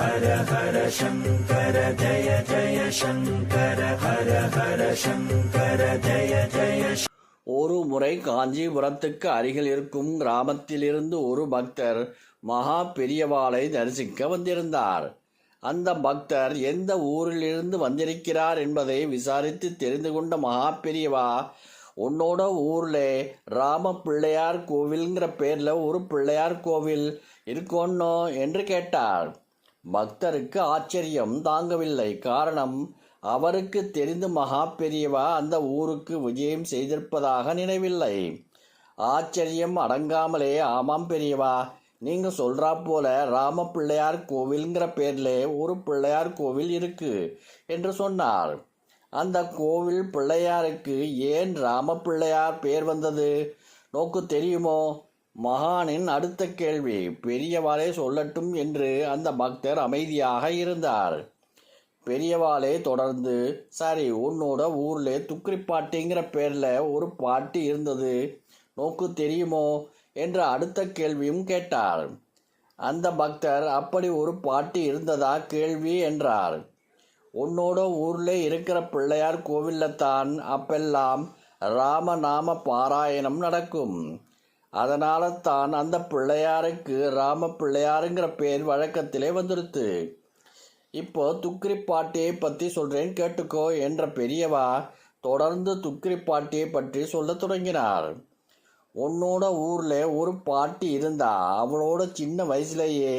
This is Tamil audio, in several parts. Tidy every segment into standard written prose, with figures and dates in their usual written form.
ஹர ஹர சங்கர ஜய ஜய சங்கர ஹர ஹர சங்கர ஜய ஜய. ஒரு முறை காஞ்சிபுரத்துக்கு அருகில் இருக்கும் கிராமத்திலிருந்து ஒரு பக்தர் மகா பெரியவாளை தரிசிக்க வந்திருந்தார். அந்த பக்தர் எந்த ஊரிலிருந்து வந்திருக்கிறார் என்பதை விசாரித்து தெரிந்து கொண்ட மகா பெரியவா, உன்னோட ஊர்ல ராம பிள்ளையார் கோவில்ங்கிற பேர்ல ஒரு பிள்ளையார் கோவில் இருக்கோன்னோ என்று கேட்டார். பக்தருக்கு ஆச்சரியம் தாங்கவில்லை. காரணம், அவருக்கு தெரிந்து மகா பெரியவா அந்த ஊருக்கு விஜயம் செய்திருப்பதாக நினைவில்லை. ஆச்சரியம் அடங்காமலே, ஆமாம் பெரியவா, நீங்க சொல்றா போல ராம பிள்ளையார் கோவில்ங்கிற பேர்ல ஒரு பிள்ளையார் கோவில் இருக்கு என்று சொன்னார். அந்த கோவில் பிள்ளையாருக்கு ஏன் ராம பிள்ளையார் பேர் வந்தது நோக்கு தெரியுமோ? மகானின் அடுத்த கேள்வி. பெரியவாளே சொல்லட்டும் என்று அந்த பக்தர் அமைதியாக இருந்தார். பெரியவாளே தொடர்ந்து, சரி, உன்னோட ஊர்ல துக்கிரிப்பாட்டிங்கிற பேர்ல ஒரு பாட்டி இருந்தது நோக்கு தெரியுமோ என்று அடுத்த கேள்வியும் கேட்டார். அந்த பக்தர், அப்படி ஒரு பாட்டி இருந்ததா கேள்வி என்றார். உன்னோட ஊர்ல இருக்கிற பிள்ளையார் கோவில்ல தான் அப்பெல்லாம் ராமநாம பாராயணம் நடக்கும். அதனால தான் அந்த பிள்ளையாருக்கு ராம பிள்ளையாருங்கிற பேர் வழக்கத்திலே வந்துடுத்து. இப்போ துக்கிரிப்பாட்டியை பற்றி சொல்றேன் கேட்டுக்கோ என்ற பெரியவா தொடர்ந்து துக்கிரிப்பாட்டியை பற்றி சொல்ல தொடங்கினார். உன்னோட ஊர்ல ஒரு பாட்டி இருந்தா. அவளோட சின்ன வயசுலேயே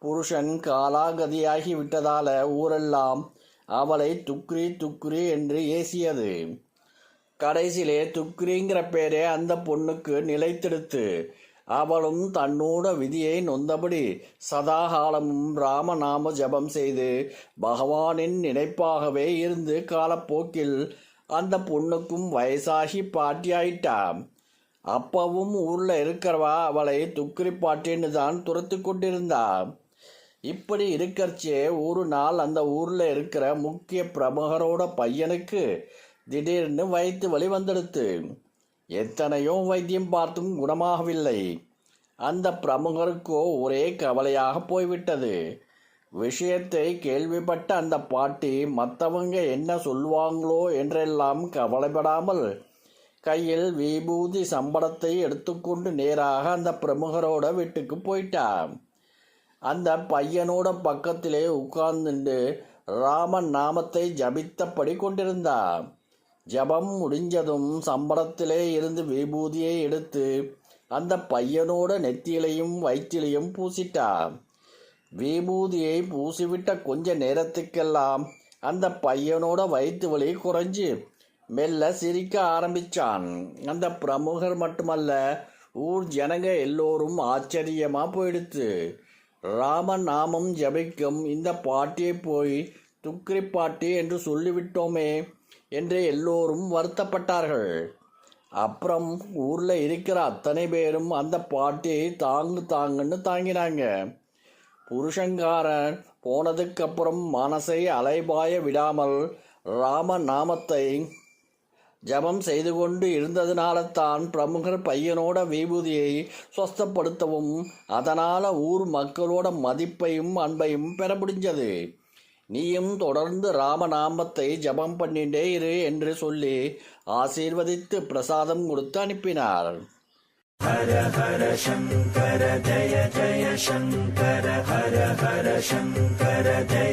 புருஷன் காலாகதியாகி விட்டதால ஊரெல்லாம் அவளை துக்ரி துக்ரி என்று ஏசியது. கடைசியிலே துக்ரிங்கிற பேரே அந்த பொண்ணுக்கு நிலைத்தெடுத்து அவளும் தன்னோட விதியை நொந்தபடி சதாகாலமும் ராமநாம ஜபம் செய்து பகவானின் நினைப்பாகவே இருந்து காலப்போக்கில் அந்த பொண்ணுக்கும் வயசாகி பாட்டியாயிட்டா. அப்பவும் ஊர்ல இருக்கிறவா அவளை துக்கிரி பாட்டின்னு தான் துரத்து கொண்டிருந்தா. இப்படி இருக்கச்சே ஒரு நாள் அந்த ஊர்ல இருக்கிற முக்கிய பிரமுகரோட பையனுக்கு திடீர்னு வயிற்று வலி வந்துடுத்து. எத்தனையோ வைத்தியம் பார்த்தும் குணமாகவில்லை. அந்த பிரமுகருக்கோ ஒரே கவலையாக போய்விட்டது. விஷயத்தை கேள்விப்பட்ட அந்த பாட்டி மற்றவங்க என்ன சொல்லுவாங்களோ என்றெல்லாம் கவலைப்படாமல் கையில் விபூதி சம்பளத்தை எடுத்துக்கொண்டு நேராக அந்த பிரமுகரோட வீட்டுக்கு போயிட்டா. அந்த பையனோட பக்கத்திலே உட்கார்ந்துண்டு ராம நாமத்தை ஜபித்தபடி கொண்டிருந்தா. ஜபம் முடிஞ்சதும் சம்பளத்திலே இருந்து விபூதியை எடுத்து அந்த பையனோட நெத்தியிலையும் வயிற்றிலையும் பூசிட்டா. விபூதியை பூசிவிட்ட கொஞ்ச நேரத்துக்கெல்லாம் அந்த பையனோட வயிற்று வலி குறைஞ்சு மெல்ல சிரிக்க ஆரம்பிச்சான். அந்த பிரமுகர் மட்டுமல்ல, ஊர் ஜனங்க எல்லோரும் ஆச்சரியமா போயிடுத்து. ராம நாமம் ஜபிக்கும் இந்த பாட்டியை போய் துக்கிரி பாட்டி என்று சொல்லிவிட்டோமே என்று எல்லோரும் வருத்தப்பட்டார்கள். அப்புறம் ஊர்ல இருக்கிற அத்தனை பேரும் அந்த பாட்டியை தாங்குன்னு தாங்கினாங்க. புருஷங்காரன் போனதுக்கப்புறம் மனசை அலைபாய விடாமல் ராம நாமத்தை ஜபம் செய்து கொண்டு இருந்ததுனால தான் பிரமுகர் பையனோட விபூதியை சொஸ்தப்படுத்தவும் அதனால ஊர் மக்களோட மதிப்பையும் அன்பையும் பெற முடிஞ்சது. நீயும் தொடர்ந்து ராமநாமத்தை ஜபம் பண்ணிட்டே இரு என்று சொல்லி ஆசீர்வதித்து பிரசாதம் கொடுத்து அனுப்பினார். ஹர ஹர சங்கர ஜய ஜய சங்கர ஹர ஹர சங்கர ஜய